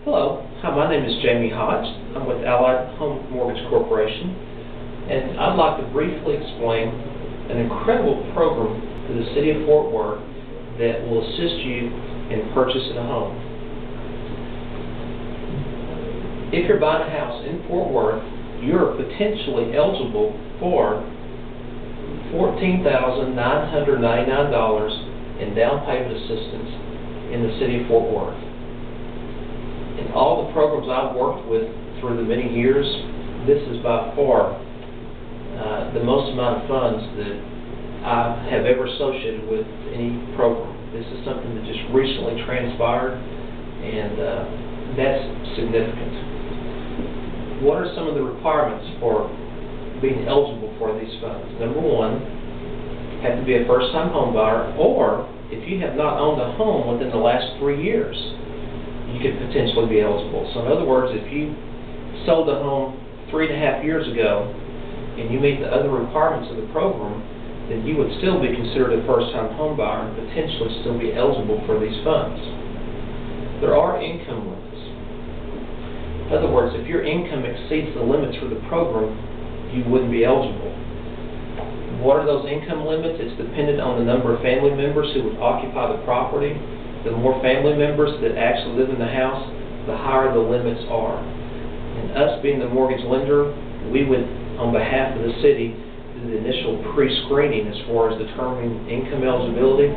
Hello, hi, my name is Jamey Hodge. I'm with Allied Home Mortgage Corporation, and I'd like to briefly explain an incredible program to the city of Fort Worth that will assist you in purchasing a home. If you're buying a house in Fort Worth, you're potentially eligible for $14,999 in down payment assistance in the city of Fort Worth. In all the programs I've worked with through the many years, this is by far the most amount of funds that I have ever associated with any program. This is something that just recently transpired, and that's significant. What are some of the requirements for being eligible for these funds? Number one, have to be a first-time home buyer, or if you have not owned a home within the last 3 years, you could potentially be eligible. So in other words, if you sold a home 3.5 years ago and you meet the other requirements of the program, then you would still be considered a first-time home buyer and potentially still be eligible for these funds. There are income limits. In other words, if your income exceeds the limits for the program, you wouldn't be eligible. What are those income limits? It's dependent on the number of family members who would occupy the property. The more family members that actually live in the house, the higher the limits are. And us being the mortgage lender, we would, on behalf of the city, do the initial pre-screening as far as determining income eligibility.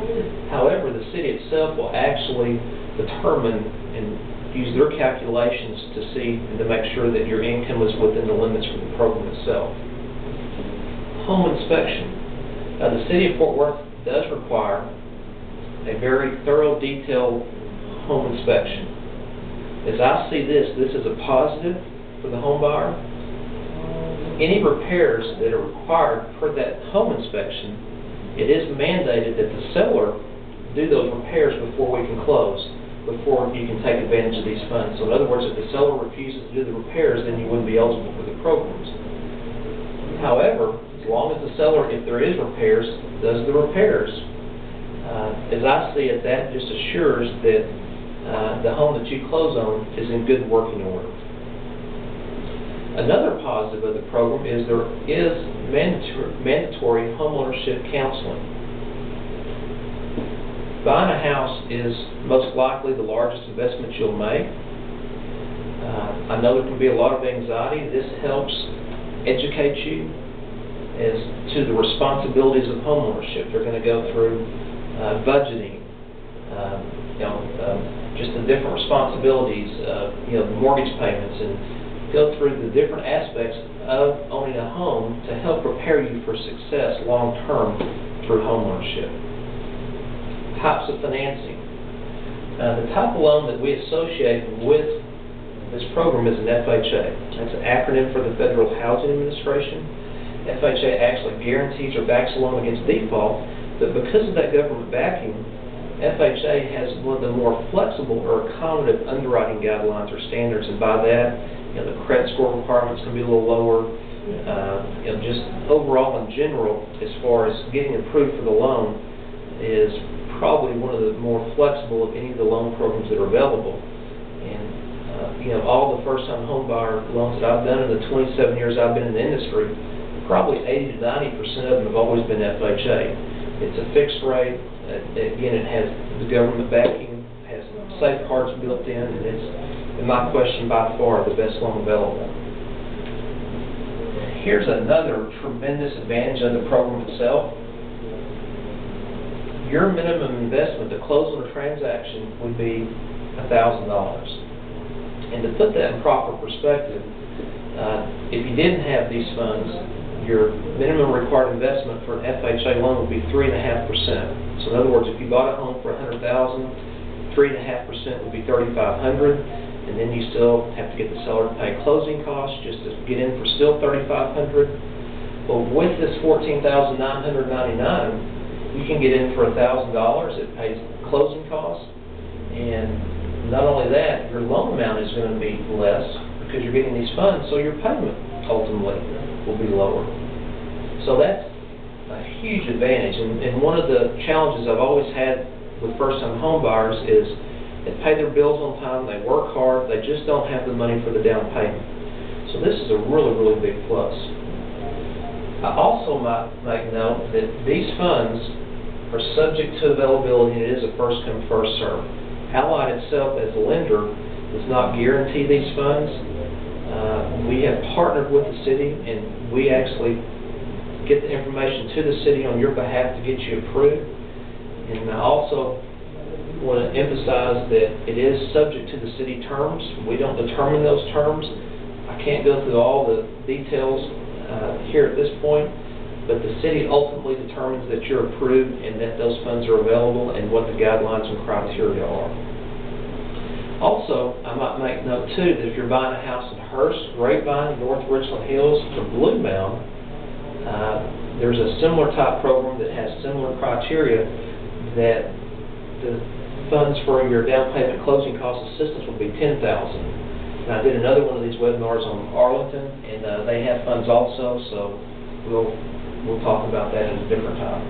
However, the city itself will actually determine and use their calculations to see and to make sure that your income is within the limits for the program itself. Home inspection. Now, the city of Fort Worth does require a very thorough, detailed home inspection. As I see this is a positive for the home buyer. Any repairs that are required per that home inspection, it is mandated that the seller do those repairs before we can close, before you can take advantage of these funds. So in other words, if the seller refuses to do the repairs, then you wouldn't be eligible for the programs. However, as long as the seller, if there is repairs, does the repairs, as I see it, that just assures that the home that you close on is in good working order. Another positive of the program is there is mandatory homeownership counseling. Buying a house is most likely the largest investment you'll make. I know there can be a lot of anxiety. This helps educate you as to the responsibilities of homeownership. They're going to go through budgeting, just the different responsibilities, the mortgage payments, and go through the different aspects of owning a home to help prepare you for success long-term through homeownership. Types of financing. The type of loan that we associate with this program is an FHA. That's an acronym for the Federal Housing Administration. FHA actually guarantees or backs a loan against default. But because of that government backing, FHA has one of the more flexible or accommodative underwriting guidelines or standards, and by that, the credit score requirements can be a little lower. Just overall in general, as far as getting approved for the loan, is probably one of the more flexible of any of the loan programs that are available. And all the first-time home buyer loans that I've done in the 27 years I've been in the industry, probably 80 to 90% of them have always been FHA. It's a fixed rate. Again, it has the government backing, has safeguards built in, and it's, in my question, by far the best loan available. Here's another tremendous advantage of the program itself. Your minimum investment to close on a transaction would be $1,000. And to put that in proper perspective, if you didn't have these funds, your minimum required investment for an FHA loan would be 3.5%. So in other words, if you bought a home for $100,000, 3.5% would be $3,500, and then you still have to get the seller to pay closing costs just to get in for still $3,500. Well, with this $14,999, you can get in for $1,000. It pays closing costs, and not only that, your loan amount is going to be less because you're getting these funds, so your payment ultimately will be lower. So that's a huge advantage, and one of the challenges I've always had with first-time home buyers is They pay their bills on time, they work hard, they just don't have the money for the down payment. So this is a really, really big plus. I also might make note that these funds are subject to availability, and it is a first-come, first-served. Allied itself, as a lender, does not guarantee these funds. We have partnered with the city, and we actually get the information to the city on your behalf to get you approved. And I also want to emphasize that it is subject to the city terms. We don't determine those terms. I can't go through all the details here at this point, but the city ultimately determines that you're approved and that those funds are available and what the guidelines and criteria are. Also, I might make note too that if you're buying a house in Hurst, Grapevine, North Richland Hills, or Blue Mound, there's a similar type program that has similar criteria that the funds for your down payment closing cost assistance will be $10,000. And I did another one of these webinars on Arlington, and they have funds also, so we'll talk about that at a different time.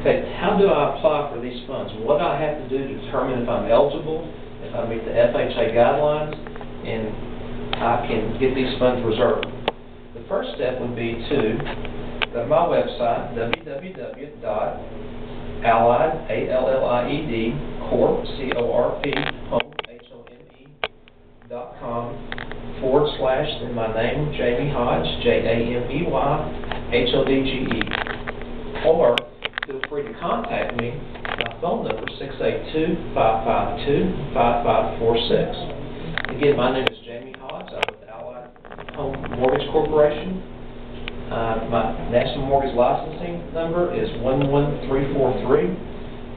Okay, how do I apply for these funds? What do I have to do to determine if I'm eligible, if I meet the FHA guidelines, and I can get these funds reserved? The first step would be to go to my website, www.allied.com/, then my name, Jamey Hodge, JAMEYHODGE. Or feel free to contact me. My phone number is 682-552-5546. Again, my name is Jamey Hodge. I'm with Allied Home Mortgage Corporation. My national mortgage licensing number is 11343.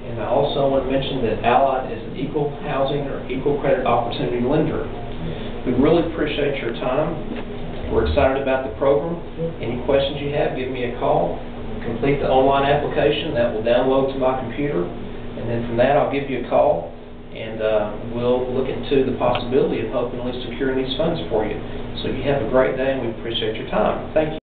And I also want to mention that Allied is an equal housing or equal credit opportunity lender. We really appreciate your time. We're excited about the program. Any questions you have, give me a call. Complete the online application. That will download to my computer. And then from that, I'll give you a call, and we'll look into the possibility of hopefully securing these funds for you. So you have a great day, and we appreciate your time. Thank you.